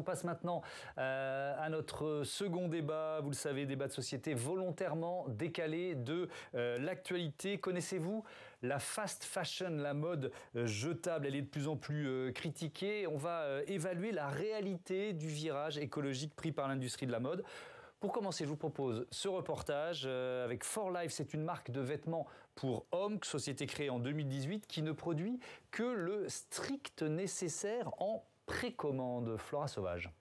On passe maintenant à notre second débat. Vous le savez, débat de société volontairement décalé de l'actualité. Connaissez-vous la fast fashion, la mode jetable? Elle est de plus en plus critiquée. On va évaluer la réalité du virage écologique pris par l'industrie de la mode. Pour commencer, je vous propose ce reportage avec For Life. C'est une marque de vêtements pour hommes, société créée en 2018, qui ne produit que le strict nécessaire en précommande. Flora Sauvage.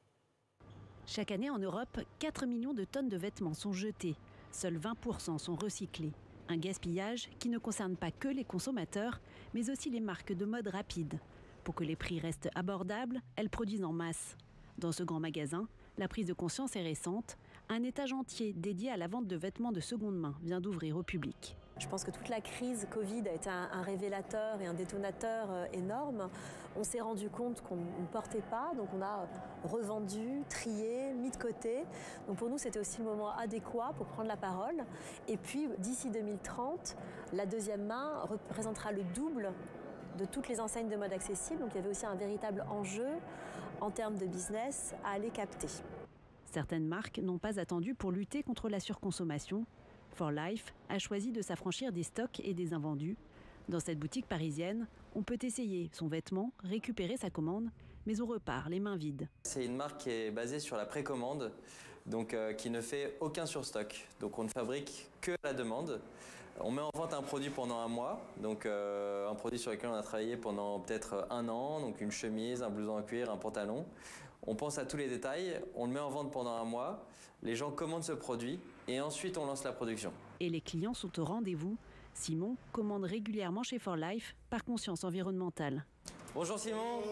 Chaque année en Europe, 4 millions de tonnes de vêtements sont jetées. Seuls 20% sont recyclés. Un gaspillage qui ne concerne pas que les consommateurs, mais aussi les marques de mode rapide. Pour que les prix restent abordables, elles produisent en masse. Dans ce grand magasin, la prise de conscience est récente. Un étage entier dédié à la vente de vêtements de seconde main vient d'ouvrir au public. Je pense que toute la crise Covid a été un révélateur et un détonateur énorme. On s'est rendu compte qu'on ne portait pas, donc on a revendu, trié, mis de côté. Donc pour nous, c'était aussi le moment adéquat pour prendre la parole. Et puis, d'ici 2030, la deuxième main représentera le double de toutes les enseignes de mode accessible. Donc il y avait aussi un véritable enjeu en termes de business à aller capter. Certaines marques n'ont pas attendu pour lutter contre la surconsommation. For Life a choisi de s'affranchir des stocks et des invendus. Dans cette boutique parisienne, on peut essayer son vêtement, récupérer sa commande, mais on repart les mains vides. C'est une marque qui est basée sur la précommande, donc qui ne fait aucun surstock. Donc on ne fabrique que la demande. On met en vente un produit pendant un mois, donc un produit sur lequel on a travaillé pendant peut-être un an, donc une chemise, un blouson en cuir, un pantalon. On pense à tous les détails, on le met en vente pendant un mois, les gens commandent ce produit et ensuite on lance la production. Et les clients sont au rendez-vous. Simon commande régulièrement chez For Life par conscience environnementale. Bonjour Simon,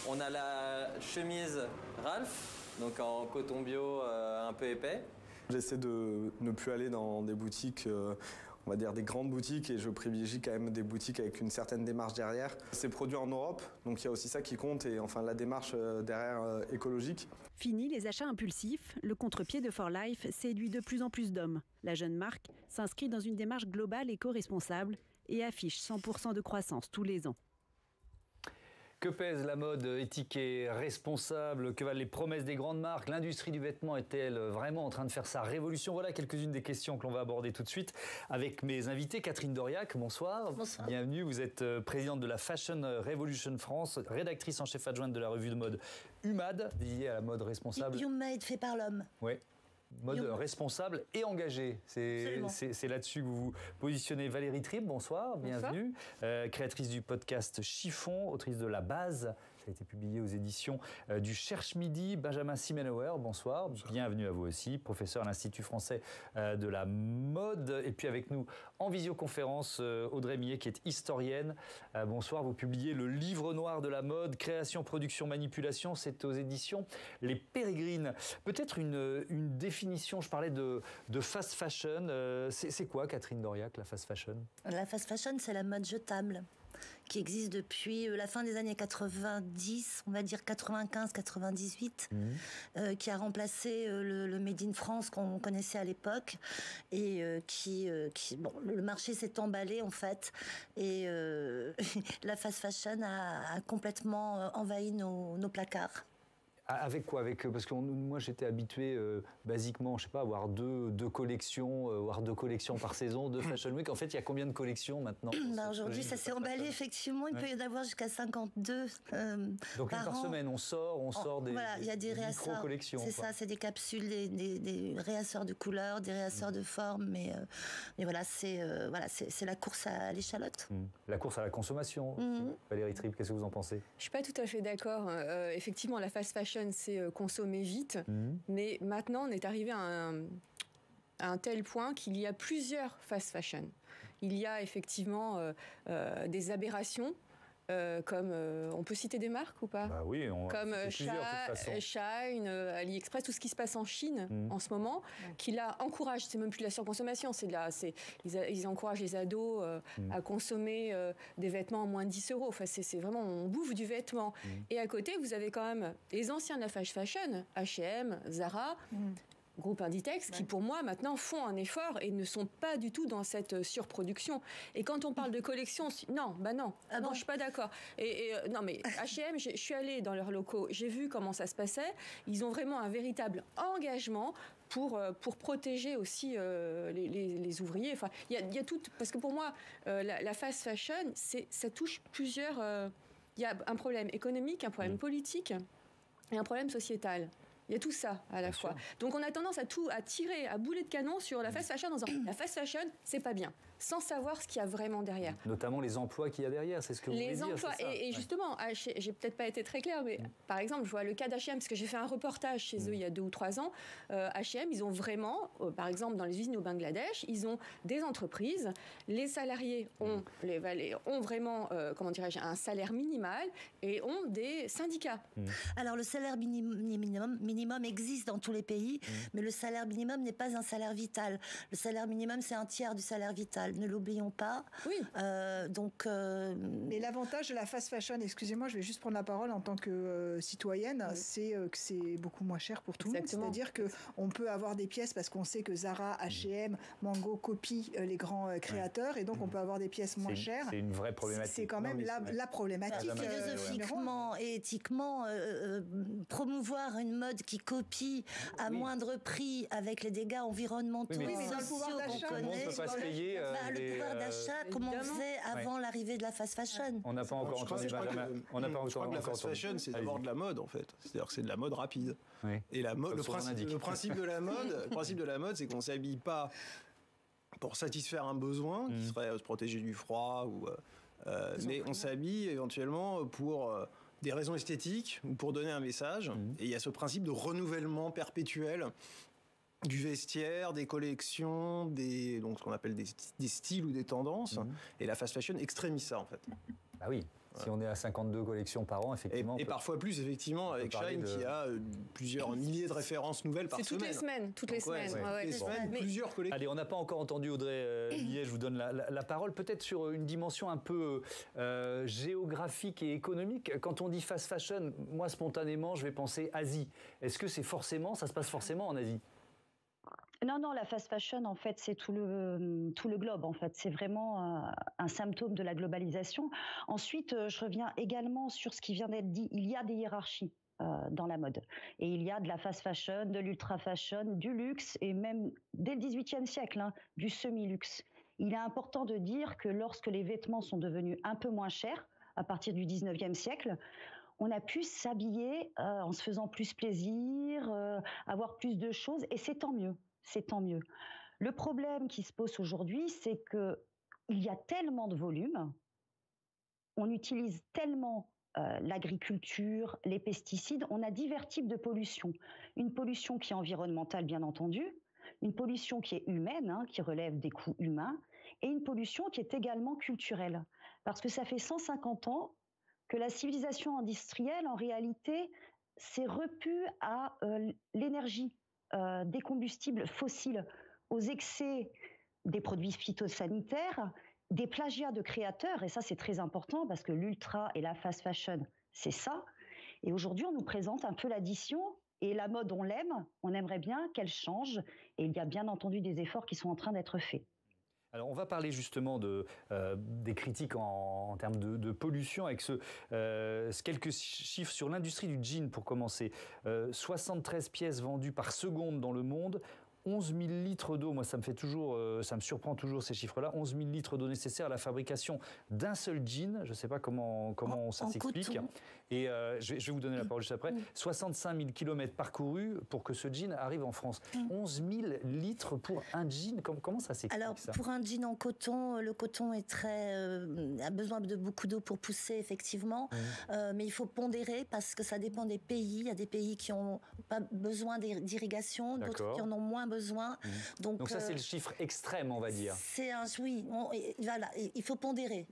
on a la chemise Ralph, donc en coton bio un peu épais. J'essaie de ne plus aller dans des boutiques, on va dire des grandes boutiques, et je privilégie quand même des boutiques avec une certaine démarche derrière. C'est produit en Europe, donc il y a aussi ça qui compte, et enfin la démarche derrière écologique. Fini les achats impulsifs, le contre-pied de For Life séduit de plus en plus d'hommes. La jeune marque s'inscrit dans une démarche globale éco-responsable et affiche 100% de croissance tous les ans. Que pèse la mode éthique et responsable? Que valent les promesses des grandes marques? L'industrie du vêtement est-elle vraiment en train de faire sa révolution? Voilà quelques-unes des questions que l'on va aborder tout de suite avec mes invités. Catherine Doriac, bonsoir. Bonsoir. Bienvenue, vous êtes présidente de la Fashion Revolution France, rédactrice en chef adjointe de la revue de mode Humad, dédiée à la mode responsable. Humad fait par l'homme. Oui. Mode responsable et engagé. C'est là-dessus que vous vous positionnez. Valérie Tribe, bonsoir, bienvenue. Créatrice du podcast Chiffon, autrice de La Base. Ça a été publié aux éditions du Cherche Midi. Benjamin Simenauer, bonsoir. Bienvenue à vous aussi. Professeur à l'Institut français de la mode. Et puis avec nous en visioconférence, Audrey Millet, qui est historienne. Bonsoir, vous publiez le livre noir de la mode, création, production, manipulation. C'est aux éditions Les Pérégrines. Peut-être une définition, je parlais de fast fashion. C'est quoi, Catherine Doriac, la fast fashion? La fast fashion, c'est la mode jetable qui existe depuis la fin des années 90, on va dire 95-98, qui a remplacé le Made in France qu'on connaissait à l'époque, et bon, le marché s'est emballé en fait, et la fast fashion a complètement envahi nos placards. Avec quoi? Parce que moi, j'étais habitué, basiquement, je sais pas, à avoir deux collections, voire 2 collections par saison de Fashion Week. En fait, il y a combien de collections maintenant? Aujourd'hui, ça s'est emballé, effectivement. Il peut y en avoir jusqu'à 52 Donc, par semaine, on sort des, voilà, il y a des micro-collections. C'est ça, c'est des capsules, des réasseurs de couleurs, des réasseurs de formes. Mais voilà, c'est la course à l'échalote. La course à la consommation. Valérie Tribe, qu'est-ce que vous en pensez? Je suis pas tout à fait d'accord. Effectivement, la fast fashion, c'est consommer vite, mais maintenant on est arrivé à un tel point qu'il y a plusieurs fast fashion. Il y a effectivement des aberrations, comme on peut citer des marques ou pas? Bah oui, comme Shine, AliExpress, tout ce qui se passe en Chine en ce moment, qui là encourage, c'est même plus de la surconsommation, ils encouragent les ados à consommer des vêtements à moins de 10 €. Enfin, c'est vraiment, on bouffe du vêtement. Et à côté, vous avez quand même les anciens de la fast fashion, H&M, Zara. groupe Inditex, qui pour moi maintenant font un effort et ne sont pas du tout dans cette surproduction. Et quand on parle de collection, non, non, je suis pas d'accord. Non, mais H&M, je suis allée dans leurs locaux, j'ai vu comment ça se passait. Ils ont vraiment un véritable engagement pour protéger aussi les ouvriers. Enfin, il y a tout, parce que pour moi, la fast fashion, ça touche plusieurs. Il y a un problème économique, un problème politique et un problème sociétal. Il y a tout ça à la fois. Donc on a tendance à tirer à boulet de canon sur la fast fashion en disant la fast fashion, c'est pas bien, sans savoir ce qu'il y a vraiment derrière. Notamment les emplois qu'il y a derrière, c'est ce que vous voulez dire. Les emplois, et justement, j'ai peut-être pas été très claire, mais par exemple, je vois le cas d'H&M, parce que j'ai fait un reportage chez eux il y a 2 ou 3 ans. H&M, ils ont vraiment, par exemple, dans les usines au Bangladesh, ils ont des entreprises, les salariés ont vraiment, comment dirais-je, un salaire minimal et ont des syndicats. Alors le salaire minimum existe dans tous les pays, mais le salaire minimum n'est pas un salaire vital. Le salaire minimum, c'est un tiers du salaire vital. Ne l'oublions pas. Oui. Mais l'avantage de la fast fashion, excusez-moi, je vais juste prendre la parole en tant que citoyenne, c'est que c'est beaucoup moins cher pour tout le monde. C'est-à-dire qu'on peut avoir des pièces parce qu'on sait que Zara, H&M, Mango copient les grands créateurs et donc on peut avoir des pièces moins chères. C'est une vraie problématique. C'est quand même la problématique. Philosophiquement et éthiquement, promouvoir une mode qui copie à moindre prix avec les dégâts environnementaux et sociaux qu'on connaît. On peut pas se payer le pouvoir d'achat, comme on faisait avant l'arrivée de la fast fashion. On n'a pas encore entendu Benjamin. Je crois que la fast fashion, c'est d'abord de la mode, en fait. C'est-à-dire que c'est de la mode rapide. Et la mode, le principe de la mode, c'est qu'on ne s'habille pas pour satisfaire un besoin, qui serait se protéger du froid, mais on s'habille éventuellement pour des raisons esthétiques ou pour donner un message. Et il y a ce principe de renouvellement perpétuel du vestiaire, des collections, donc ce qu'on appelle des styles ou des tendances. Et la fast fashion extrémise ça, en fait. Ah oui. Si on est à 52 collections par an, effectivement. Et parfois plus, effectivement, avec Shine, qui a plusieurs milliers de références nouvelles par semaine. Toutes les semaines. Plusieurs collections. Allez, on n'a pas encore entendu Audrey Millet, je vous donne la parole. Peut-être sur une dimension un peu géographique et économique. Quand on dit fast fashion, moi, spontanément, je vais penser Asie. Est-ce que ça se passe forcément en Asie ? Non, la fast fashion, en fait, c'est tout le globe, en fait. C'est vraiment un symptôme de la globalisation. Ensuite, je reviens également sur ce qui vient d'être dit. Il y a des hiérarchies dans la mode. Et il y a de la fast fashion, de l'ultra fashion, du luxe, et même dès le XVIIIe siècle, du semi-luxe. Il est important de dire que lorsque les vêtements sont devenus un peu moins chers, à partir du XIXe siècle, on a pu s'habiller en se faisant plus plaisir, avoir plus de choses, et c'est tant mieux. C'est tant mieux. Le problème qui se pose aujourd'hui, c'est qu'il y a tellement de volume, on utilise tellement l'agriculture, les pesticides, on a divers types de pollution. Une pollution qui est environnementale, bien entendu, une pollution qui est humaine, qui relève des coûts humains, et une pollution qui est également culturelle. Parce que ça fait 150 ans que la civilisation industrielle, en réalité, s'est repue à l'énergie, des combustibles fossiles, aux excès des produits phytosanitaires, des plagiats de créateurs, et ça c'est très important parce que l'ultra et la fast fashion, c'est ça. Et aujourd'hui, on nous présente un peu l'addition, et la mode, on l'aime, on aimerait bien qu'elle change, et il y a bien entendu des efforts qui sont en train d'être faits. Alors on va parler justement des critiques en termes de pollution avec quelques chiffres sur l'industrie du jean pour commencer. 73 pièces vendues par seconde dans le monde. 11 000 litres d'eau, moi ça me surprend toujours ces chiffres-là, 11 000 litres d'eau nécessaires à la fabrication d'un seul jean, je ne sais pas comment ça s'explique. Coton. Et je vais vous donner la parole juste après. 65 000 kilomètres parcourus pour que ce jean arrive en France. 11 000 litres pour un jean, comment ça s'explique? Alors pour un jean en coton, le coton est a besoin de beaucoup d'eau pour pousser effectivement, mais il faut pondérer parce que ça dépend des pays. Il y a des pays qui n'ont pas besoin d'irrigation, d'autres qui en ont moins besoin. Donc ça, c'est le chiffre extrême, on va dire. Voilà, il faut pondérer.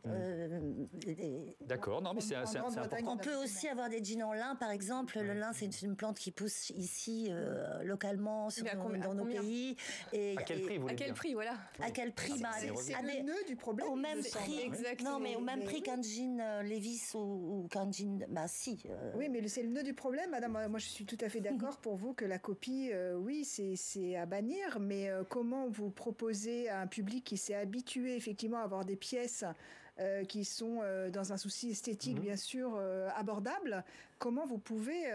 D'accord, non, mais c'est important. On peut aussi avoir des jeans en lin, par exemple. Le lin, c'est une plante qui pousse ici, localement, dans nos pays. Et à quel prix, vous voulez dire ? À quel prix, voilà. À quel prix c'est le nœud du problème. Au même prix. Exactement. Non, mais au même prix qu'un jean Levi's ou qu'un jean... si. Oui, mais c'est le nœud du problème, madame. Moi, je suis tout à fait d'accord pour vous que la copie, oui, c'est à bannir, mais comment vous proposez à un public qui s'est habitué effectivement à avoir des pièces qui sont dans un souci esthétique bien sûr abordable, comment vous pouvez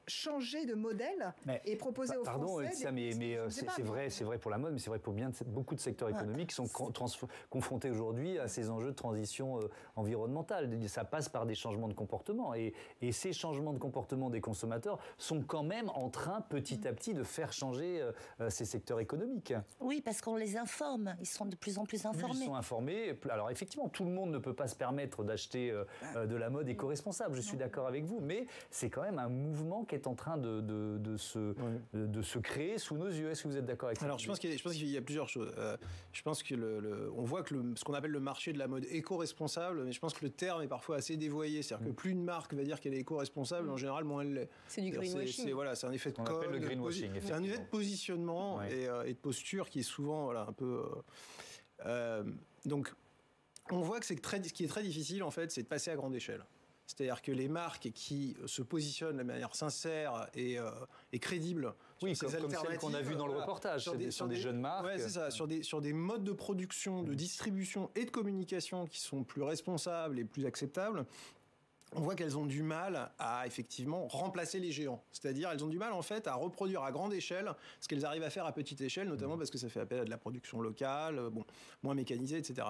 changer de modèle et proposer aux Français... c'est vrai pour la mode, mais c'est vrai pour beaucoup de secteurs économiques qui sont confrontés aujourd'hui à ces enjeux de transition environnementale. Ça passe par des changements de comportement et ces changements de comportement des consommateurs sont quand même en train petit à petit de faire changer ces secteurs économiques. Oui, parce qu'on les informe, ils sont de plus en plus informés. Ils sont informés. Alors effectivement, tout le monde ne peut pas se permettre d'acheter de la mode éco-responsable, je suis d'accord avec vous, mais c'est quand même un mouvement qui est en train de se créer sous nos yeux. Est-ce que vous êtes d'accord avec ça ? Alors je pense qu'il y a plusieurs choses. Je pense que on voit que ce qu'on appelle le marché de la mode éco-responsable, mais je pense que le terme est parfois assez dévoyé. C'est-à-dire que plus une marque va dire qu'elle est éco-responsable, en général, moins elle l'est. C'est du greenwashing. C'est un effet de com, le greenwashing. C'est un effet de positionnement et de posture qui est souvent un peu... donc on voit que ce qui est très difficile en fait, c'est de passer à grande échelle. C'est-à-dire que les marques qui se positionnent de manière sincère et crédible, comme celles qu'on a vues dans le reportage, sur des jeunes marques. Ouais, c'est ça, sur des modes de production, de distribution et de communication qui sont plus responsables et plus acceptables. On voit qu'elles ont du mal à effectivement remplacer les géants. C'est-à-dire, elles ont du mal en fait à reproduire à grande échelle ce qu'elles arrivent à faire à petite échelle, notamment parce que ça fait appel à de la production locale, moins mécanisée, etc.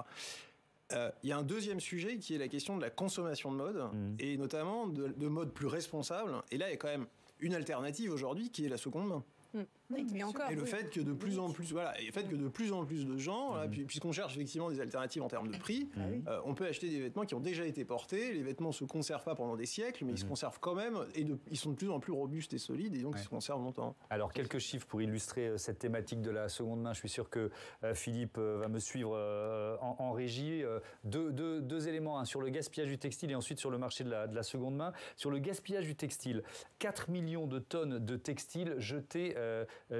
Il y a un deuxième sujet qui est la question de la consommation de mode, et notamment de mode plus responsable. Et là, il y a quand même une alternative aujourd'hui qui est la seconde main. Et le fait que de plus en plus, de gens, puisqu'on cherche effectivement des alternatives en termes de prix, on peut acheter des vêtements qui ont déjà été portés. Les vêtements se conservent pas pendant des siècles, mais ils se conservent quand même, et ils sont de plus en plus robustes et solides, et donc ils se conservent longtemps. Alors quelques chiffres pour illustrer cette thématique de la seconde main. Je suis sûr que Philippe va me suivre en régie. Deux éléments, sur le gaspillage du textile et ensuite sur le marché de la seconde main. Sur le gaspillage du textile, 4 millions de tonnes de textile jetées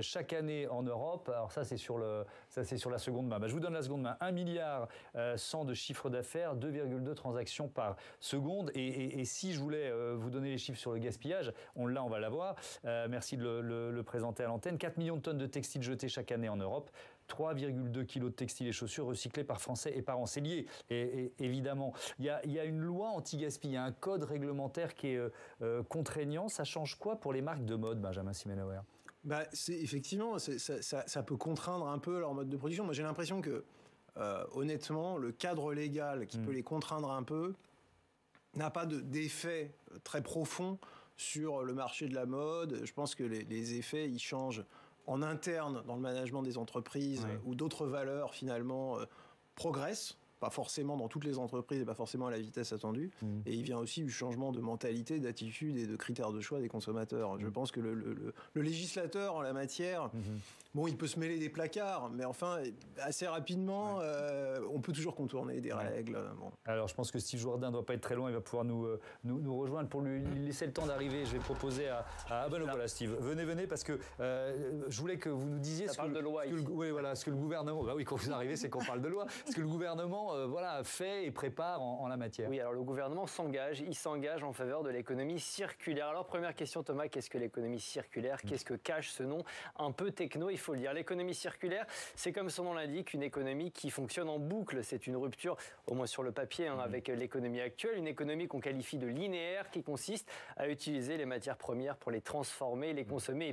chaque année en Europe. Alors ça c'est sur la seconde main. Je vous donne la seconde main. 1,1 milliard de chiffre d'affaires, 2,2 transactions par seconde. Et si je voulais vous donner les chiffres sur le gaspillage, on va l'avoir. Merci de le présenter à l'antenne. 4 millions de tonnes de textiles jetés chaque année en Europe. 3,2 kilos de textiles et chaussures recyclés par Français et par an. C'est lié, et évidemment. Il y a une loi anti-gaspi, il y a un code réglementaire qui est contraignant. Ça change quoi pour les marques de mode, Benjamin Simenauer ? Effectivement, ça peut contraindre un peu leur mode de production. Moi, j'ai l'impression que, honnêtement, le cadre légal qui peut les contraindre un peu n'a pas d'effet très profond sur le marché de la mode. Je pense que les effets, ils changent en interne dans le management des entreprises, où d'autres valeurs, finalement, progressent. Pas forcément dans toutes les entreprises et pas forcément à la vitesse attendue. Et il vient aussi du changement de mentalité, d'attitude et de critères de choix des consommateurs. Je pense que le législateur en la matière, il peut se mêler des placards, mais enfin, assez rapidement, on peut toujours contourner des règles. Alors, je pense que Steve Jourdain ne doit pas être très loin, il va pouvoir nous rejoindre. Pour lui laisser le temps d'arriver, je vais proposer voilà, Steve, venez, parce que je voulais que vous nous disiez... Ça parle de loi ici. Ce que le gouvernement... quand vous arrivez, c'est qu'on parle de loi. Ce que le gouvernement fait et prépare en la matière. Oui, alors le gouvernement il s'engage en faveur de l'économie circulaire. Alors première question, Thomas, qu'est-ce que l'économie circulaire ? Qu'est-ce que cache ce nom un peu techno, il faut le dire. L'économie circulaire, c'est comme son nom l'indique, une économie qui fonctionne en boucle. C'est une rupture, au moins sur le papier, avec l'économie actuelle. Une économie qu'on qualifie de linéaire, qui consiste à utiliser les matières premières pour les transformer, les consommer,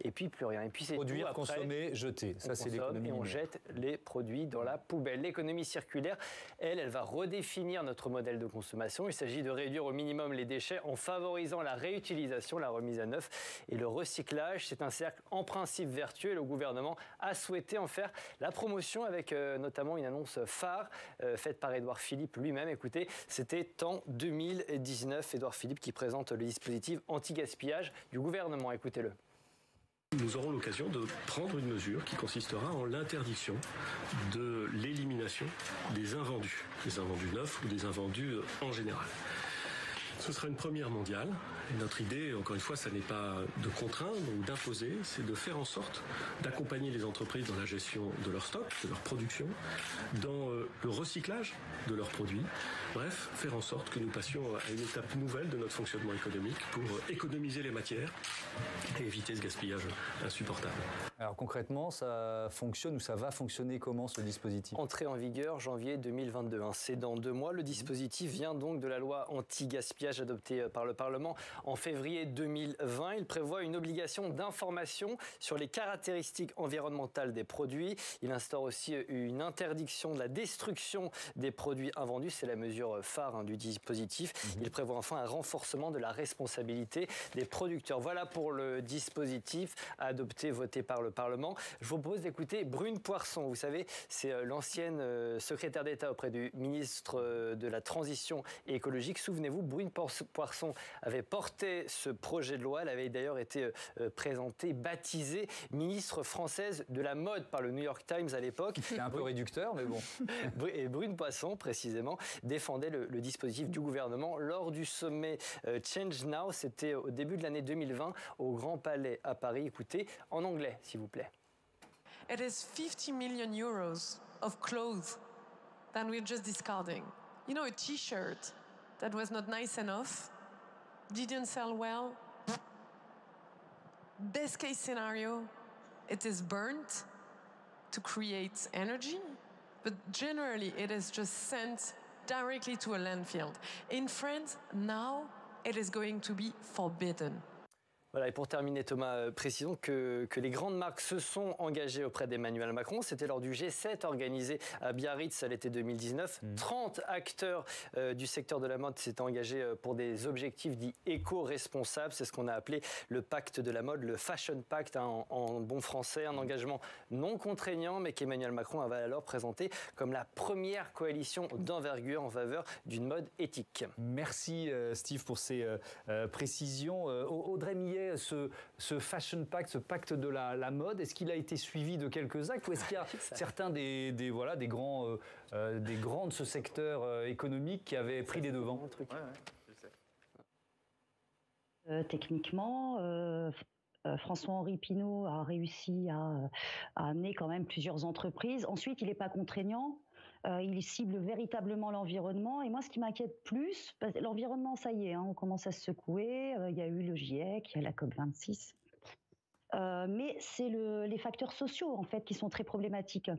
et puis plus rien. Et puis c'est produire, tout. Après, consommer, jeter. Ça, c'est l'économie linéaire. Et on jette les produits dans la poubelle. L'économie circulaire, elle va redéfinir notre modèle de consommation. Il s'agit de réduire au minimum les déchets en favorisant la réutilisation, la remise à neuf et le recyclage. C'est un cercle en principe vertueux et le gouvernement a souhaité en faire la promotion avec notamment une annonce phare faite par Édouard Philippe lui-même. Écoutez, c'était en 2019, Édouard Philippe qui présente le dispositif anti-gaspillage du gouvernement. Écoutez-le. Nous aurons l'occasion de prendre une mesure qui consistera en l'interdiction de l'élimination des invendus neufs ou des invendus en général. Ce sera une première mondiale. Et notre idée, encore une fois, ça n'est pas de contraindre ou d'imposer, c'est de faire en sorte d'accompagner les entreprises dans la gestion de leur stock, de leur production, dans le recyclage de leurs produits. Bref, faire en sorte que nous passions à une étape nouvelle de notre fonctionnement économique pour économiser les matières et éviter ce gaspillage insupportable. Alors concrètement, ça fonctionne ou ça va fonctionner comment ce dispositif? Entrée en vigueur janvier 2022. C'est dans 2 mois. Le dispositif vient donc de la loi anti-gaspillage adoptée par le Parlement en février 2020. Il prévoit une obligation d'information sur les caractéristiques environnementales des produits. Il instaure aussi une interdiction de la destruction des produits invendus. C'est la mesure phare du dispositif. Il prévoit enfin un renforcement de la responsabilité des producteurs. Voilà pour le dispositif adopté, voté par le Parlement. Je vous propose d'écouter Brune Poirson. Vous savez, c'est l'ancienne secrétaire d'État auprès du ministre de la Transition écologique. Souvenez-vous, Brune Poirson avait porté ce projet de loi. Elle avait d'ailleurs été présentée, baptisée ministre française de la mode par le New York Times à l'époque. C'est un peu réducteur, mais bon. Et Brune Poirson, précisément, défendait le dispositif du gouvernement lors du sommet Change Now. C'était au début de l'année 2020 au Grand Palais à Paris. Écoutez, en anglais, s'il vous plaît. It is 50 million euros of clothes that we're just discarding. You know, a t-shirt that was not nice enough, didn't sell well. Best case scenario, it is burnt to create energy, but generally it is just sent directly to a landfill. In France, now it is going to be forbidden. Voilà, et pour terminer, Thomas, précisons que les grandes marques se sont engagées auprès d'Emmanuel Macron. C'était lors du G7 organisé à Biarritz à l'été 2019. 30 acteurs du secteur de la mode s'étaient engagés pour des objectifs dits éco-responsables. C'est ce qu'on a appelé le pacte de la mode, le Fashion Pact en bon français. Un engagement non contraignant, mais qu'Emmanuel Macron avait alors présenté comme la première coalition d'envergure en faveur d'une mode éthique. Merci Steve pour ces précisions. Audrey Millet, ce Fashion Pact, ce pacte de la mode, est-ce qu'il a été suivi de quelques actes ou est-ce qu'il y a certains des grands de ce secteur économique qui avaient pris les devants? Techniquement, François-Henri Pinault a réussi à amener quand même plusieurs entreprises. Ensuite, il n'est pas contraignant. Il cible véritablement l'environnement. Et moi, ce qui m'inquiète plus, l'environnement, ça y est, on commence à se secouer. Il y a eu le GIEC, il y a la COP26. Mais c'est les facteurs sociaux, en fait, qui sont très problématiques.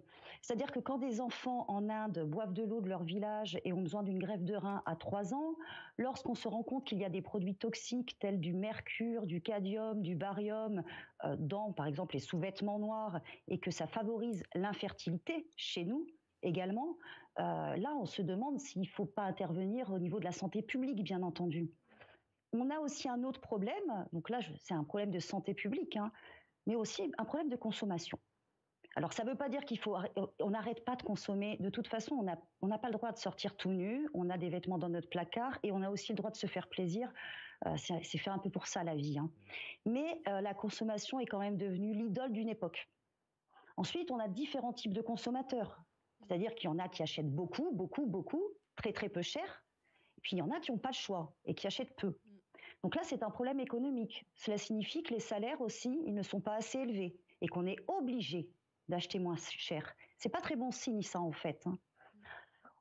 C'est-à-dire que quand des enfants en Inde boivent de l'eau de leur village et ont besoin d'une greffe de rein à 3 ans, lorsqu'on se rend compte qu'il y a des produits toxiques tels du mercure, du cadmium, du barium dans, par exemple, les sous-vêtements noirs et que ça favorise l'infertilité chez nous, également, là, on se demande s'il ne faut pas intervenir au niveau de la santé publique, bien entendu. On a aussi un autre problème, donc là, c'est un problème de santé publique, mais aussi un problème de consommation. Alors, ça ne veut pas dire on n'arrête pas de consommer. De toute façon, on n'a pas le droit de sortir tout nu, on a des vêtements dans notre placard et on a aussi le droit de se faire plaisir. C'est fait un peu pour ça, la vie. Mais la consommation est quand même devenue l'idole d'une époque. Ensuite, on a différents types de consommateurs. C'est-à-dire qu'il y en a qui achètent beaucoup, très très peu cher, et puis il y en a qui n'ont pas le choix et qui achètent peu. Donc là, c'est un problème économique. Cela signifie que les salaires aussi, ils ne sont pas assez élevés et qu'on est obligé d'acheter moins cher. C'est pas très bon signe, ça, en fait.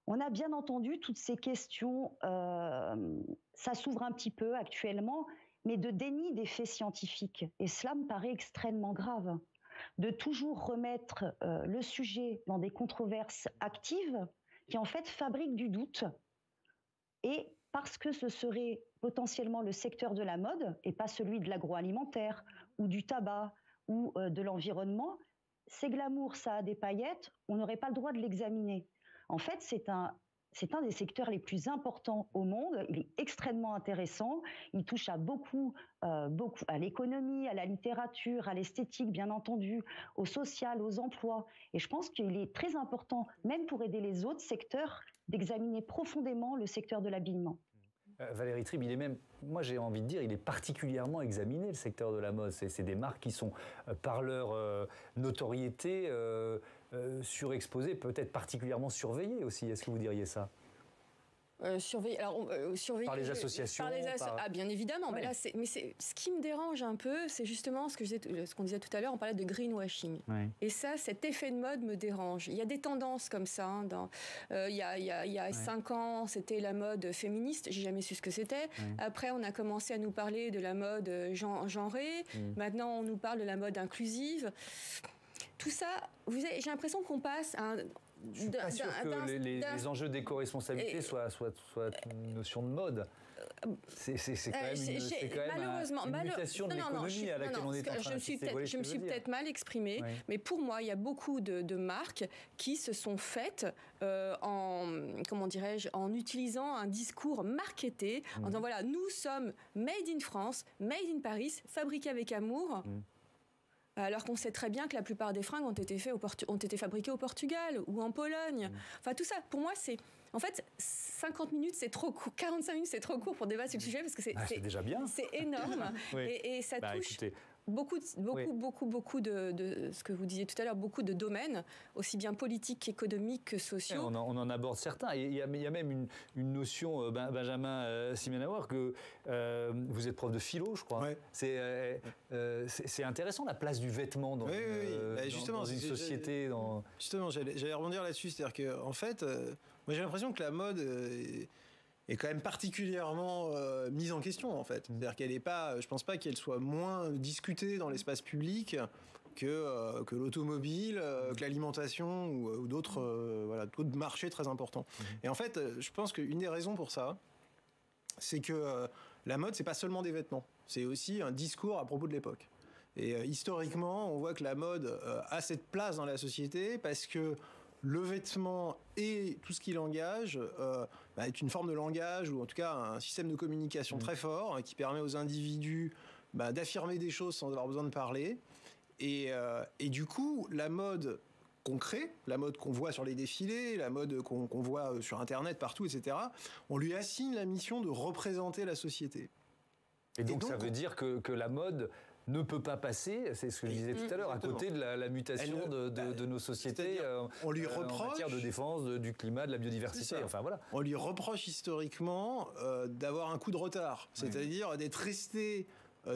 On a bien entendu toutes ces questions, ça s'ouvre un petit peu actuellement, mais de déni des faits scientifiques. Et cela me paraît extrêmement grave. De toujours remettre le sujet dans des controverses actives qui en fait fabriquent du doute. Et parce que ce serait potentiellement le secteur de la mode et pas celui de l'agroalimentaire ou du tabac ou de l'environnement, c'est glamour, ça a des paillettes, on n'aurait pas le droit de l'examiner. En fait, c'est un des secteurs les plus importants au monde. Il est extrêmement intéressant. Il touche à beaucoup à l'économie, à la littérature, à l'esthétique, bien entendu, au social, aux emplois. Et je pense qu'il est très important, même pour aider les autres secteurs, d'examiner profondément le secteur de l'habillement. Valérie Tribe, il est même, moi j'ai envie de dire, il est particulièrement examiné, le secteur de la mode. C'est des marques qui sont, par leur notoriété, surexposées, peut-être particulièrement surveillées aussi. Est-ce que vous diriez ça ? surveiller. Par les associations. Ah, bien évidemment. Ouais. Mais là, ce qui me dérange un peu, c'est justement ce qu'on disait tout à l'heure. On parlait de greenwashing. Ouais. Et ça, cet effet de mode me dérange. Il y a des tendances comme ça. Hein, il y a 5 ans, c'était la mode féministe. J'ai jamais su ce que c'était. Après, on a commencé à nous parler de la mode genrée. Maintenant, on nous parle de la mode inclusive. Tout ça, j'ai l'impression qu'on passe à je suis pas sûr que les enjeux d'éco-responsabilité soient une notion de mode. C'est quand même une mutation de l'économie à laquelle on est en train d'assister. Je me suis peut-être mal exprimée, mais pour moi, il y a beaucoup de marques qui se sont faites en utilisant un discours marketé, en disant voilà, nous sommes made in France, made in Paris, fabriqués avec amour. Alors qu'on sait très bien que la plupart des fringues ont été fabriquées au Portugal ou en Pologne. Enfin, tout ça, pour moi, c'est... En fait, 50 minutes, c'est trop court. 45 minutes, c'est trop court pour débattre sur le sujet parce que c'est déjà bien. C'est énorme. Oui. Et ça touche... Écoutez. Beaucoup de ce que vous disiez tout à l'heure, beaucoup de domaines, aussi bien politiques qu'économiques que sociaux. On en aborde certains. Il y a même une notion, Benjamin Simenauer, que vous êtes prof de philo, je crois. Ouais. C'est intéressant la place du vêtement dans une société. Justement, j'allais rebondir là-dessus. C'est-à-dire qu'en fait, moi j'ai l'impression que la mode... est quand même particulièrement mise en question, en fait. C'est-à-dire qu'elle n'est pas... Je pense pas qu'elle soit moins discutée dans l'espace public que l'automobile, que l'alimentation ou d'autres marchés très importants. Et en fait, je pense qu'une des raisons pour ça, c'est que la mode, c'est pas seulement des vêtements. C'est aussi un discours à propos de l'époque. Et historiquement, on voit que la mode a cette place dans la société parce que le vêtement et tout ce qui l'engage est une forme de langage ou en tout cas un système de communication très fort qui permet aux individus d'affirmer des choses sans avoir besoin de parler. Et du coup, la mode qu'on crée, la mode qu'on voit sur les défilés, la mode qu'on voit sur Internet, partout, etc., on lui assigne la mission de représenter la société. Et donc ça veut dire que la mode... ne peut pas passer, c'est ce que je disais tout à l'heure, à côté de la mutation de nos sociétés on lui reproche, en matière de défense du climat, de la biodiversité. Enfin, voilà. On lui reproche historiquement d'avoir un coup de retard, c'est-à-dire d'être resté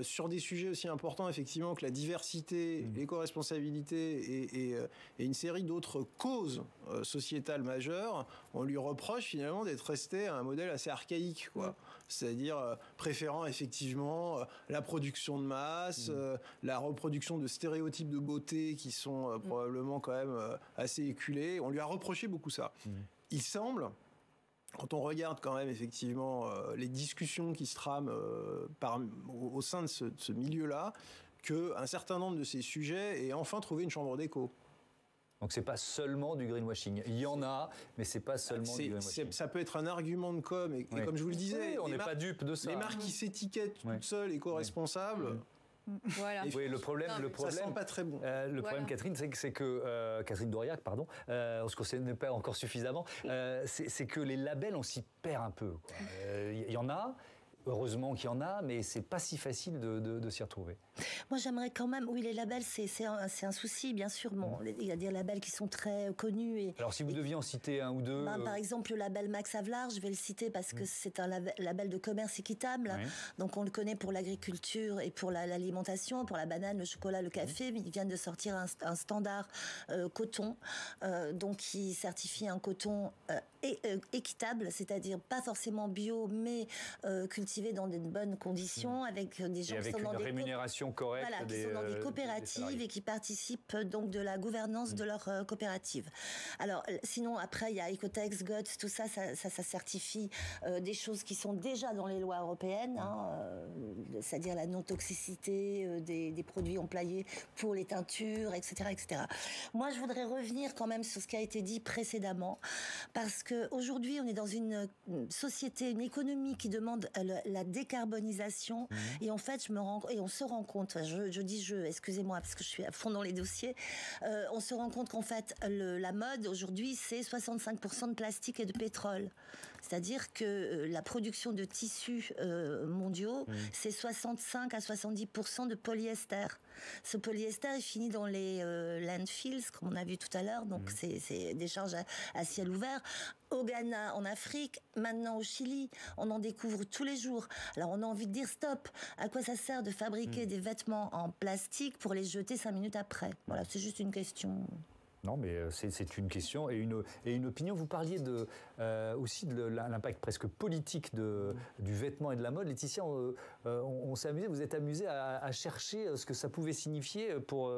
sur des sujets aussi importants, effectivement, que la diversité, l'éco-responsabilité et une série d'autres causes sociétales majeures. On lui reproche finalement d'être resté à un modèle assez archaïque, quoi. C'est-à-dire préférant effectivement la production de masse, la reproduction de stéréotypes de beauté qui sont probablement quand même assez éculés. On lui a reproché beaucoup ça. Il semble, quand on regarde quand même effectivement les discussions qui se trament au sein de ce milieu-là, qu'un certain nombre de ces sujets aient enfin trouvé une chambre d'écho. Donc c'est pas seulement du greenwashing. Il y en a, mais c'est pas seulement du greenwashing. Ça peut être un argument de com, et comme je vous le disais, on n'est pas dupe de ça. Les marques qui s'étiquettent toutes seules éco-responsables. Voilà. Oui, le problème, ça sent pas très bon. Le problème, Catherine, c'est que Catherine Doriac, pardon, on se connaît pas encore suffisamment. C'est que les labels, on s'y perd un peu. Il y en a. Heureusement qu'il y en a, mais c'est pas si facile de s'y retrouver. Moi, j'aimerais quand même... Oui, les labels, c'est un souci, bien sûr. Bon, il y a des labels qui sont très connus. Alors, si vous deviez en citer un ou deux... Par exemple, le label Max Havelaar, je vais le citer parce que c'est un label de commerce équitable. Oui. Donc, on le connaît pour l'agriculture et pour l'alimentation, pour la banane, le chocolat, le café. Mais ils viennent de sortir un standard coton, donc qui certifie un coton équitable, c'est-à-dire pas forcément bio, mais cultivé dans de bonnes conditions, avec des gens qui sont dans des rémunération correcte, qui sont dans des coopératives et qui participent donc de la gouvernance de leur coopérative. Alors sinon après il y a Ecotex, GOTS, tout ça certifie des choses qui sont déjà dans les lois européennes, c'est-à-dire la non-toxicité des produits employés pour les teintures, etc., etc. Moi je voudrais revenir quand même sur ce qui a été dit précédemment, parce qu'aujourd'hui on est dans une société, une économie qui demande la décarbonisation, et en fait on se rend compte compte, je dis excusez-moi parce que je suis à fond dans les dossiers, on se rend compte qu'en fait la mode aujourd'hui c'est 65% de plastique et de pétrole. C'est-à-dire que la production de tissus mondiaux, c'est 65 à 70% de polyester. Ce polyester est fini dans les landfills, comme on a vu tout à l'heure, donc c'est des charges à ciel ouvert. Au Ghana, en Afrique, maintenant au Chili, on en découvre tous les jours. Alors on a envie de dire stop. À quoi ça sert de fabriquer des vêtements en plastique pour les jeter 5 minutes après? Voilà, c'est juste une question. Non, mais c'est une question et une opinion. Vous parliez aussi de l'impact presque politique du vêtement et de la mode. Laetitia, on s'est amusé, vous êtes amusé à chercher ce que ça pouvait signifier pour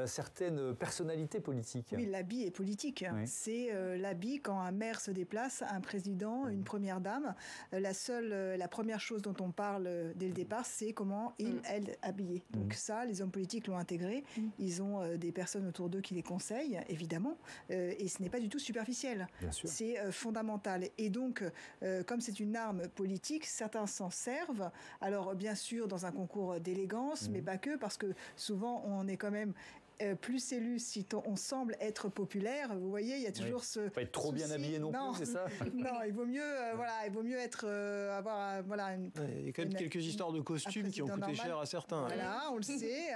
certaines personnalités politiques. Oui, l'habit est politique. Oui. C'est l'habit quand un maire se déplace, un président, une première dame. La première chose dont on parle dès le départ, c'est comment elle est habillée. Donc ça, les hommes politiques l'ont intégré. Ils ont des personnes autour d'eux qui les conseillent, évidemment, et ce n'est pas du tout superficiel. C'est fondamental. Et donc, comme c'est une arme politique, certains s'en servent. Alors, bien sûr, dans un concours d'élégance, mais pas que, parce que souvent, on est quand même plus élu si on semble être populaire. Vous voyez, il y a toujours ce pas être trop bien habillé non plus, c'est ça? Non, il vaut mieux être avoir il y a quand même quelques histoires de costumes qui ont coûté cher à certains. Voilà, on le sait.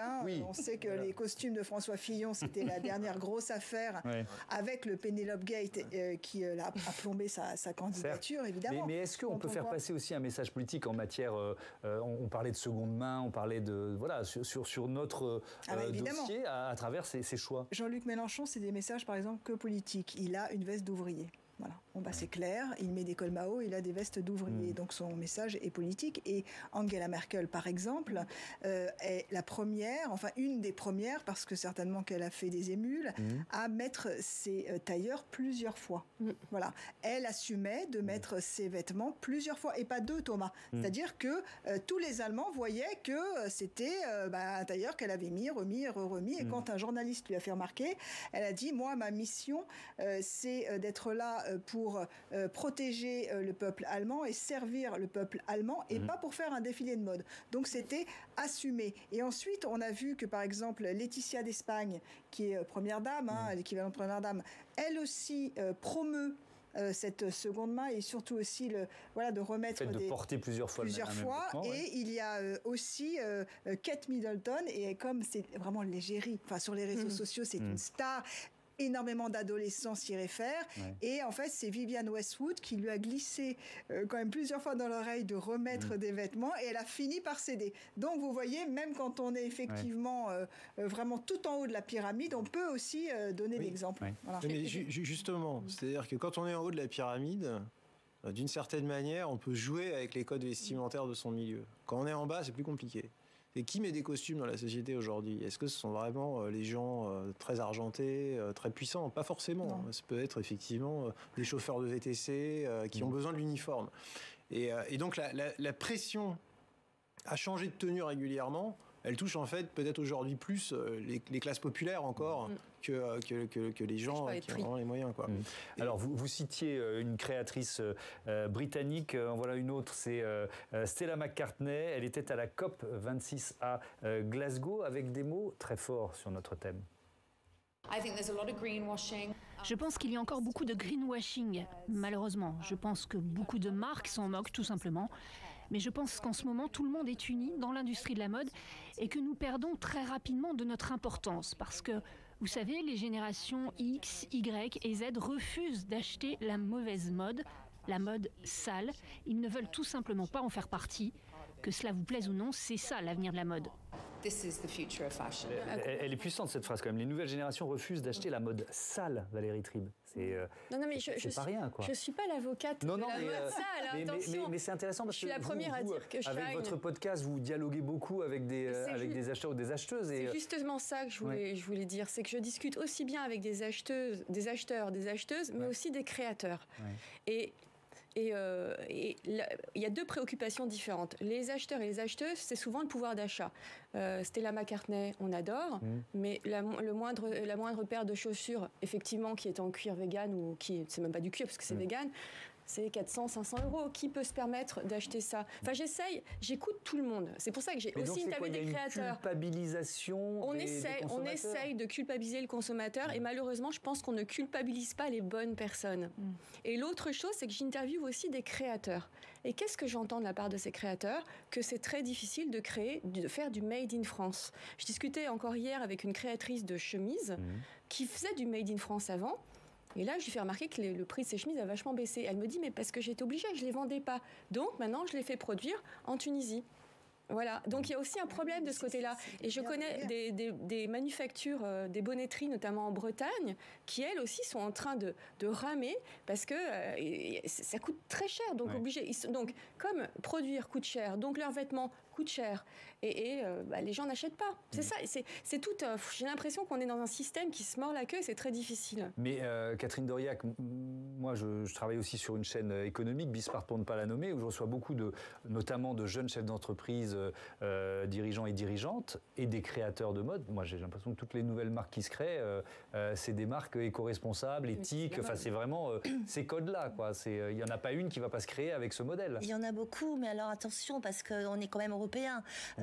On sait que les costumes de François Fillon, c'était la dernière grosse affaire avec le Penelope Gate qui a plombé sa candidature, évidemment. Mais est-ce qu'on peut faire passer aussi un message politique en matière on parlait de seconde main, on parlait de sur notre dossier à travers ces choix? Jean-Luc Mélenchon, c'est des messages, par exemple, que politiques. Il a une veste d'ouvrier. Voilà. Bon, c'est clair, il met des cols Mao, il a des vestes d'ouvrier, donc son message est politique. Et Angela Merkel, par exemple, est la première, enfin une des premières, parce que certainement qu'elle a fait des émules, à mettre ses tailleurs plusieurs fois. Voilà. Elle assumait de mettre ses vêtements plusieurs fois, et pas deux, Thomas. C'est-à-dire que tous les Allemands voyaient que c'était un tailleur qu'elle avait remis, et quand un journaliste lui a fait remarquer, elle a dit, moi, ma mission, c'est d'être là pour protéger le peuple allemand et servir le peuple allemand et pas pour faire un défilé de mode. Donc c'était assumé. Et ensuite, on a vu que par exemple Laetitia d'Espagne, qui est première dame, l'équivalent de première dame, elle aussi promeut cette seconde main et surtout aussi de remettre de porter plusieurs fois et il y a aussi Kate Middleton, et comme c'est vraiment l'égérie, sur les réseaux sociaux, c'est une star. Énormément d'adolescents s'y réfèrent. Et en fait, c'est Vivienne Westwood qui lui a glissé quand même plusieurs fois dans l'oreille de remettre des vêtements, et elle a fini par céder. Donc, vous voyez, même quand on est effectivement vraiment tout en haut de la pyramide, on peut aussi donner l'exemple. Voilà. Mais justement, c'est-à-dire que quand on est en haut de la pyramide, d'une certaine manière, on peut jouer avec les codes vestimentaires de son milieu. Quand on est en bas, c'est plus compliqué. Et qui met des costumes dans la société aujourd'hui? Est-ce que ce sont vraiment les gens très argentés, très puissants? Pas forcément. Ça peut être effectivement des chauffeurs de VTC qui ont besoin de l'uniforme. Et donc la pression à changer de tenue régulièrement, elle touche en fait peut-être aujourd'hui plus les classes populaires encore que les gens qui ont les moyens. Alors vous citiez une créatrice britannique, en voilà une autre, c'est Stella McCartney. Elle était à la COP 26 à Glasgow avec des mots très forts sur notre thème. Je pense qu'il y a encore beaucoup de greenwashing, malheureusement. Je pense que beaucoup de marques s'en moquent tout simplement. Mais je pense qu'en ce moment, tout le monde est uni dans l'industrie de la mode et que nous perdons très rapidement de notre importance. Parce que, vous savez, les générations X, Y et Z refusent d'acheter la mauvaise mode, la mode sale. Ils ne veulent tout simplement pas en faire partie. Que cela vous plaise ou non, c'est ça l'avenir de la mode. This is the future of fashion. Elle est puissante cette phrase quand même. Les nouvelles générations refusent d'acheter la mode sale, Valérie Tribe. C'est pas rien, quoi. Je suis pas l'avocate de la mode sale. Attention. Mais c'est intéressant parce que je suis la première à dire que avec votre podcast, vous dialoguez beaucoup avec des acheteurs ou des acheteuses. C'est justement ça que je voulais dire, c'est que je discute aussi bien avec des acheteurs, des acheteuses, mais aussi des créateurs. Et il y a deux préoccupations différentes. Les acheteurs et les acheteuses, c'est souvent le pouvoir d'achat. Stella McCartney, on adore, mais la moindre paire de chaussures, effectivement, qui est en cuir vegan ou c'est même pas du cuir parce que c'est vegan, c'est 400, 500 euros. Qui peut se permettre d'acheter ça? Enfin, j'écoute tout le monde. C'est pour ça que j'ai aussi interviewé des créateurs. Culpabilisation on des essaye de culpabiliser le consommateur et malheureusement, je pense qu'on ne culpabilise pas les bonnes personnes. Et l'autre chose, c'est que j'interviewe aussi des créateurs. Et qu'est-ce que j'entends de la part de ces créateurs? Que c'est très difficile de faire du made in France. Je discutais encore hier avec une créatrice de chemises qui faisait du made in France avant. Et là, je lui fais remarquer que le prix de ces chemises a vachement baissé. Elle me dit, mais parce que j'étais obligée, je ne les vendais pas. Donc maintenant, je les fais produire en Tunisie. Voilà, donc il y a aussi un problème de ce côté-là. Et je connais des manufactures, des bonnetteries, notamment en Bretagne, qui elles aussi sont en train de ramer parce que ça coûte très cher. Donc, donc comme produire coûte cher, donc leurs vêtements coûtent cher et les gens n'achètent pas. C'est ça, c'est tout. J'ai l'impression qu'on est dans un système qui se mord la queue et c'est très difficile. Mais Catherine Doriac, moi je travaille aussi sur une chaîne économique, Bispart pour ne pas la nommer, où je reçois beaucoup notamment de jeunes chefs d'entreprise, dirigeants et dirigeantes, et des créateurs de mode. Moi j'ai l'impression que toutes les nouvelles marques qui se créent, c'est des marques éco-responsables, éthiques, enfin c'est vraiment ces codes-là, quoi. Il n'y en a pas une qui ne va pas se créer avec ce modèle. Il y en a beaucoup, mais alors attention, parce qu'on est quand même européen.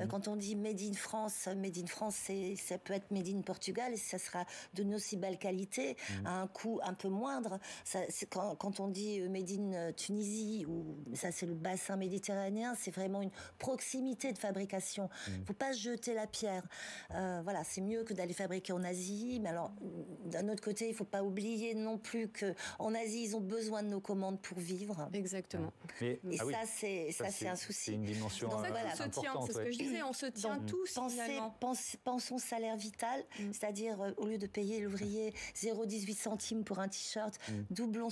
Quand on dit Made in France, ça peut être Made in Portugal et ça sera d'une aussi belle qualité à un coût un peu moindre. Quand on dit Made in Tunisie, ou ça c'est le bassin méditerranéen, c'est vraiment une proximité de fabrication. Il ne faut pas jeter la pierre. Voilà, c'est mieux que d'aller fabriquer en Asie, mais alors d'un autre côté, il ne faut pas oublier non plus qu'en Asie, ils ont besoin de nos commandes pour vivre. Exactement. Et ça, c'est un souci. C'est une dimension importante. C'est ce que je disais, on se tient tous. Pensons salaire vital, c'est-à-dire au lieu de payer l'ouvrier 0,18 centimes pour un t-shirt, doublons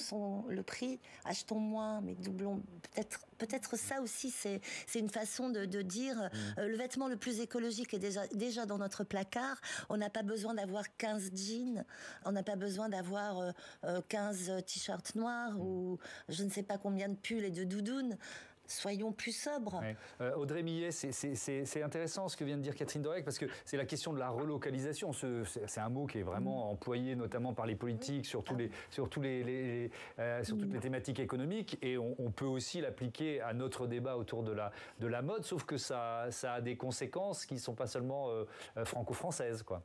le prix, achetons moins, mais doublons peut-être ça aussi, c'est une façon de dire le vêtement le plus écologique est déjà dans notre placard. On n'a pas besoin d'avoir 15 jeans, on n'a pas besoin d'avoir 15 t-shirts noirs ou je ne sais pas combien de pulls et de doudounes. Soyons plus sobres. Ouais. Audrey Millet, c'est intéressant ce que vient de dire Catherine Doriac, parce que c'est la question de la relocalisation. C'est un mot qui est vraiment employé notamment par les politiques sur toutes les thématiques économiques, et on peut aussi l'appliquer à notre débat autour de la mode, sauf que ça a des conséquences qui ne sont pas seulement franco-françaises, quoi.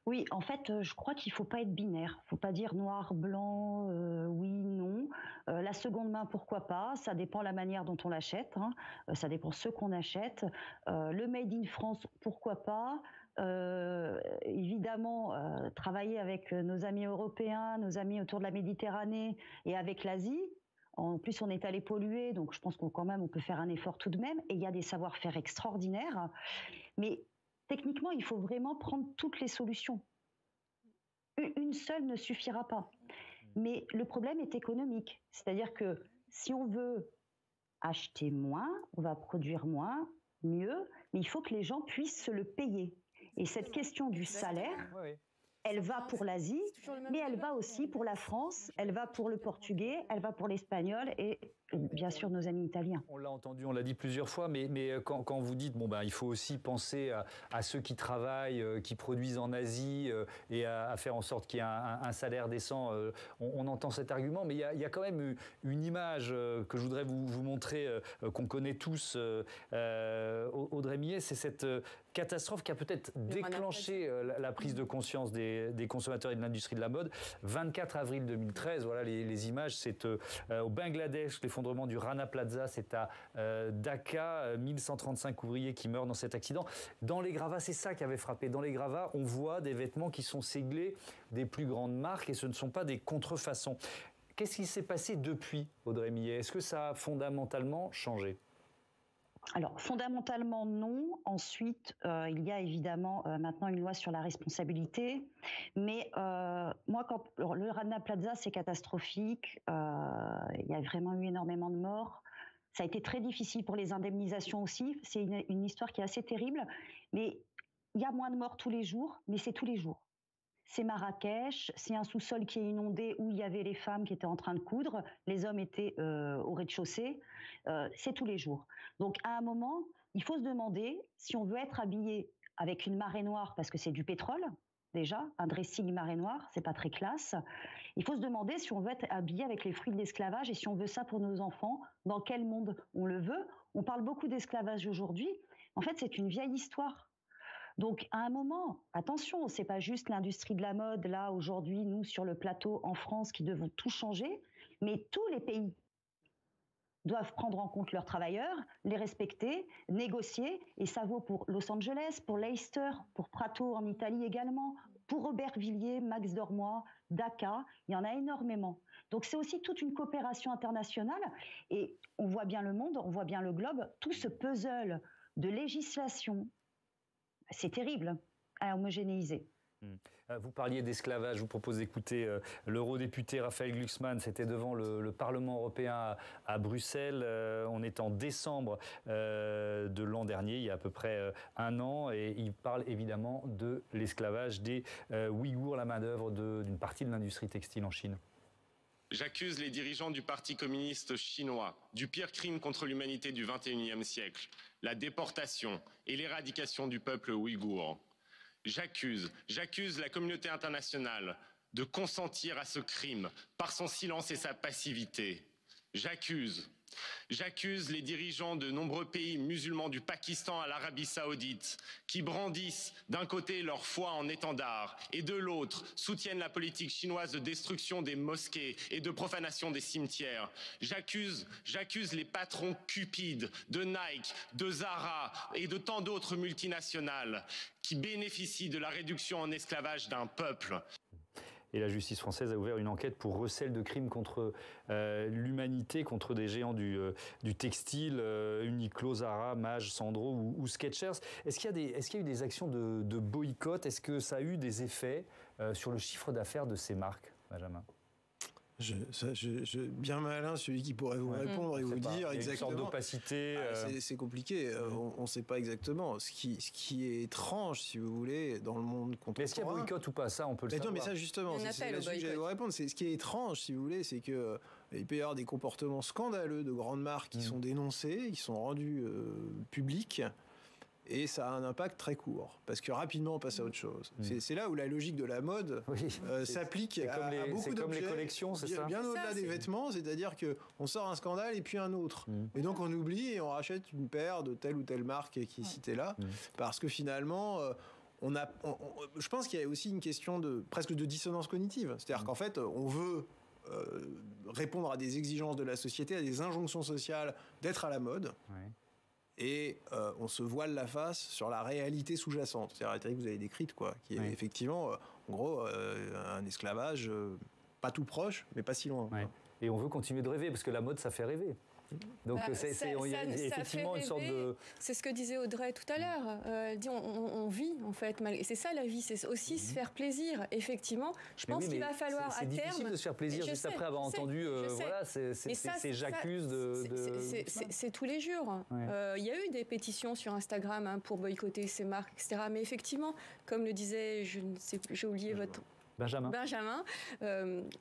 Oui, en fait, je crois qu'il ne faut pas être binaire. Il ne faut pas dire noir, blanc, oui, non. La seconde main, pourquoi pas? Ça dépend la manière dont on l'achète. Ça dépend ce qu'on achète. Le Made in France, pourquoi pas? Évidemment, travailler avec nos amis européens, nos amis autour de la Méditerranée et avec l'Asie. En plus, on est allé polluer, donc je pense qu'on peut faire un effort tout de même. Et il y a des savoir-faire extraordinaires. Mais techniquement, il faut vraiment prendre toutes les solutions. Une seule ne suffira pas. Mais le problème est économique. C'est-à-dire que si on veut acheter moins, on va produire moins, mieux, mais il faut que les gens puissent se le payer. Et cette question du salaire, elle va pour l'Asie, mais elle va aussi pour la France, elle va pour le portugais, elle va pour l'espagnol et bien sûr nos amis italiens. On l'a entendu, on l'a dit plusieurs fois, mais quand vous dites il faut aussi penser à ceux qui travaillent, qui produisent en Asie et à faire en sorte qu'il y ait un salaire décent, on entend cet argument, mais il y a quand même une image que je voudrais vous montrer, qu'on connaît tous, Audrey Millet, c'est cette catastrophe qui a peut-être déclenché la prise de conscience des consommateurs et de l'industrie de la mode. 24 avril 2013, voilà les images, c'est au Bangladesh, l'effondrement du Rana Plaza, c'est à Dhaka, 1135 ouvriers qui meurent dans cet accident. Dans les gravats, c'est ça qui avait frappé, dans les gravats, on voit des vêtements qui sont siglés des plus grandes marques et ce ne sont pas des contrefaçons. Qu'est-ce qui s'est passé depuis, Audrey Millet? Est-ce que ça a fondamentalement changé? Alors, fondamentalement, non. Ensuite, il y a évidemment maintenant une loi sur la responsabilité. Mais moi, quand le Rana Plaza, c'est catastrophique. Il y a vraiment eu énormément de morts. Ça a été très difficile pour les indemnisations aussi. C'est une histoire qui est assez terrible. Mais il y a moins de morts tous les jours, mais c'est tous les jours. C'est Marrakech, c'est un sous-sol qui est inondé où il y avait les femmes qui étaient en train de coudre, les hommes étaient au rez-de-chaussée, c'est tous les jours. Donc à un moment, il faut se demander si on veut être habillé avec une marée noire parce que c'est du pétrole, déjà, un dressing marée noire, c'est pas très classe. Il faut se demander si on veut être habillé avec les fruits de l'esclavage et si on veut ça pour nos enfants, dans quel monde on le veut. On parle beaucoup d'esclavage aujourd'hui. En fait, c'est une vieille histoire. Donc, à un moment, attention, c'est pas juste l'industrie de la mode, là, aujourd'hui, nous, sur le plateau, en France, qui devons tout changer, mais tous les pays doivent prendre en compte leurs travailleurs, les respecter, négocier, et ça vaut pour Los Angeles, pour Leicester, pour Prato en Italie également, pour Aubervilliers, Max Dormois, Dakar, il y en a énormément. Donc c'est aussi toute une coopération internationale, et on voit bien le monde, on voit bien le globe, tout ce puzzle de législation, c'est terrible à homogénéiser. Vous parliez d'esclavage, je vous propose d'écouter l'eurodéputé Raphaël Glucksmann, c'était devant le Parlement européen à Bruxelles, on est en décembre de l'an dernier, il y a à peu près un an, et il parle évidemment de l'esclavage des Ouïghours, la main-d'œuvre d'une partie de l'industrie textile en Chine. J'accuse les dirigeants du Parti communiste chinois du pire crime contre l'humanité du XXIe siècle, la déportation et l'éradication du peuple ouïghour. J'accuse la communauté internationale de consentir à ce crime par son silence et sa passivité. J'accuse les dirigeants de nombreux pays musulmans du Pakistan à l'Arabie Saoudite qui brandissent d'un côté leur foi en étendard et de l'autre soutiennent la politique chinoise de destruction des mosquées et de profanation des cimetières. J'accuse les patrons cupides de Nike, de Zara et de tant d'autres multinationales qui bénéficient de la réduction en esclavage d'un peuple. Et la justice française a ouvert une enquête pour recel de crimes contre l'humanité, contre des géants du textile, Uniqlo, Zara, Maje, Sandro ou Skechers. Est-ce qu'il y a eu des actions de boycott? Est-ce que ça a eu des effets sur le chiffre d'affaires de ces marques, Benjamin? Bien malin celui qui pourrait vous répondre et vous dire exactement. Il y a une sorte d'opacité. C'est compliqué. On ne sait pas exactement. Ce qui est étrange, si vous voulez, dans le monde contemporain. Mais est-ce qu'il y a boycott ou pas? Ça, on peut le savoir. Non, mais ça, justement, c'est là-dessus que j'allais vous répondre. Ce qui est étrange, si vous voulez, c'est que il peut y avoir des comportements scandaleux de grandes marques qui sont dénoncés, qui sont rendus publics. Et ça a un impact très court, parce que rapidement on passe à autre chose. C'est là où la logique de la mode s'applique à beaucoup d'objets. C'est comme les collections, c'est ça? Bien au-delà des vêtements, c'est-à-dire qu'on sort un scandale et puis un autre. Et donc on oublie et on rachète une paire de telle ou telle marque qui est citée là, parce que finalement... je pense qu'il y a aussi une question presque de dissonance cognitive. C'est-à-dire qu'en fait, on veut répondre à des exigences de la société, à des injonctions sociales d'être à la mode. Et on se voile la face sur la réalité sous-jacente. C'est la réalité que vous avez décrite, quoi, qui est effectivement, en gros, un esclavage pas tout proche, mais pas si loin. Et on veut continuer de rêver, parce que la mode, ça fait rêver. Donc il y a effectivement une sorte de... C'est ce que disait Audrey tout à l'heure. Elle dit on vit, en fait. Et c'est ça la vie, c'est aussi se faire plaisir. Effectivement, je pense qu'il va falloir à terme... C'est difficile de se faire plaisir juste après avoir entendu... voilà, j'accuse de... C'est tous les jours. Il y a eu des pétitions sur Instagram pour boycotter ces marques, etc. Mais effectivement, comme le disait, je ne sais plus, j'ai oublié votre... Benjamin,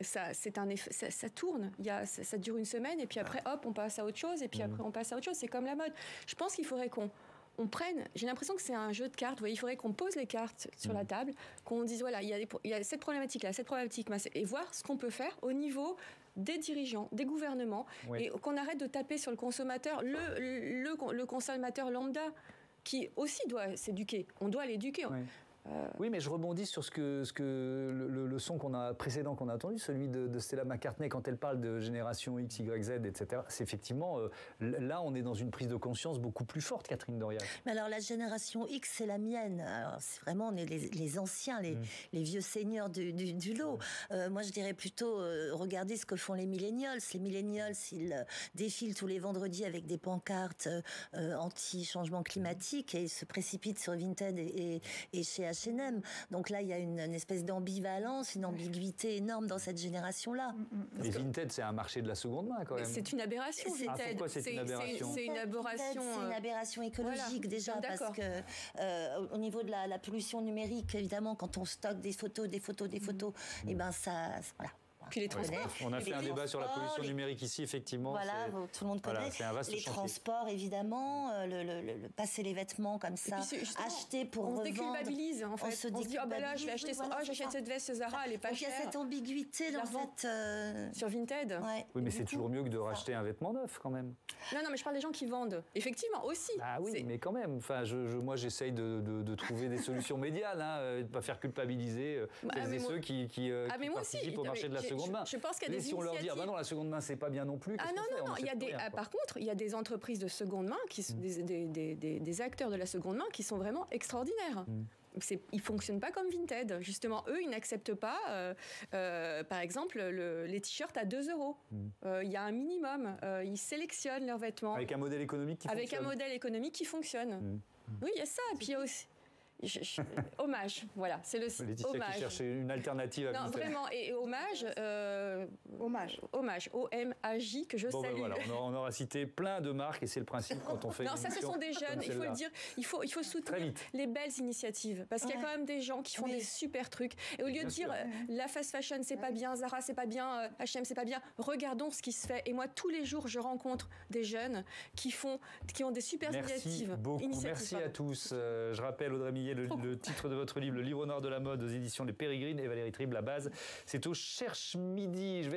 ça tourne. Ça dure une semaine et puis après, hop, on passe à autre chose et puis après, on passe à autre chose. C'est comme la mode. Je pense qu'il faudrait qu'on prenne. J'ai l'impression que c'est un jeu de cartes. Vous voyez, il faudrait qu'on pose les cartes sur la table, qu'on dise voilà, il y a cette problématique-là, cette problématique, et voir ce qu'on peut faire au niveau des dirigeants, des gouvernements, et qu'on arrête de taper sur le consommateur, le consommateur lambda, qui aussi doit s'éduquer. On doit l'éduquer. Oui, mais je rebondis sur le son précédent qu'on a entendu, celui de Stella McCartney, quand elle parle de génération X, Y, Z, etc. C'est effectivement, là, on est dans une prise de conscience beaucoup plus forte, Catherine Doriac. Mais alors, la génération X, c'est la mienne. Alors, c'est vraiment, on est les anciens, les vieux seigneurs du lot. Moi, je dirais plutôt, regardez ce que font les millennials. Les millennials, ils défilent tous les vendredis avec des pancartes anti-changement climatique et ils se précipitent sur Vinted et chez H&M. Donc là, il y a une espèce d'ambivalence, une ambiguïté énorme dans cette génération-là. Et Vinted, c'est un marché de la seconde main, quand même. C'est une aberration, Vinted. Pourquoi c'est une aberration? C'est une aberration écologique, déjà, parce que au niveau de la pollution numérique, évidemment, quand on stocke des photos, et ben ça... Voilà. Puis les transports. On a fait un débat sur la pollution numérique ici, effectivement. Voilà, tout le monde connaît. Voilà, c'est un vaste les chantier. Transports, évidemment, le passer les vêtements comme ça, acheter pour revendre. On se déculpabilise, en fait. On se dit, oh ben là, je vais acheter ça. Oh, j'achète cette veste Zara, elle est pas chère. Il y a cette ambiguïté, en fait. Sur Vinted. Oui, mais c'est toujours mieux que de racheter un vêtement neuf, quand même. Non, mais je parle des gens qui vendent. Effectivement, aussi. Ah oui, mais quand même. Enfin, moi, j'essaye de trouver des solutions médianes, de ne pas faire culpabiliser celles et ceux qui participent au marché de la seconde main. Je pense qu'il y a des si on leur dit, non, la seconde main, c'est pas bien non plus. Non. Par contre, il y a des entreprises de seconde main, des acteurs de la seconde main qui sont vraiment extraordinaires. Ils ne fonctionnent pas comme Vinted. Justement, eux, ils n'acceptent pas, par exemple, les t-shirts à 2 €. Il y a un minimum. Ils sélectionnent leurs vêtements. Avec un modèle économique qui fonctionne. Oui, il y a ça. Et puis il y a aussi... Hommage, voilà, c'est le Laetitia hommage. Qui cherche une alternative à non, Vinted. Vraiment, et hommage, O-M-A-J, que je salue. Voilà, on aura cité plein de marques et c'est le principe quand on fait Non, ça, ce sont des jeunes, il faut le dire, il faut soutenir les belles initiatives, parce qu'il y a quand même des gens qui font des super trucs. Et au lieu de dire, la fast fashion, c'est pas bien, Zara, c'est pas bien, H&M, c'est pas bien, regardons ce qui se fait. Et moi, tous les jours, je rencontre des jeunes qui ont des super initiatives. Merci à tous. Je rappelle, Audrey Millet, le titre de votre livre, Le livre noir de la mode aux éditions Les Pérégrines, et Valérie Tribe, La base. C'est au Cherche Midi.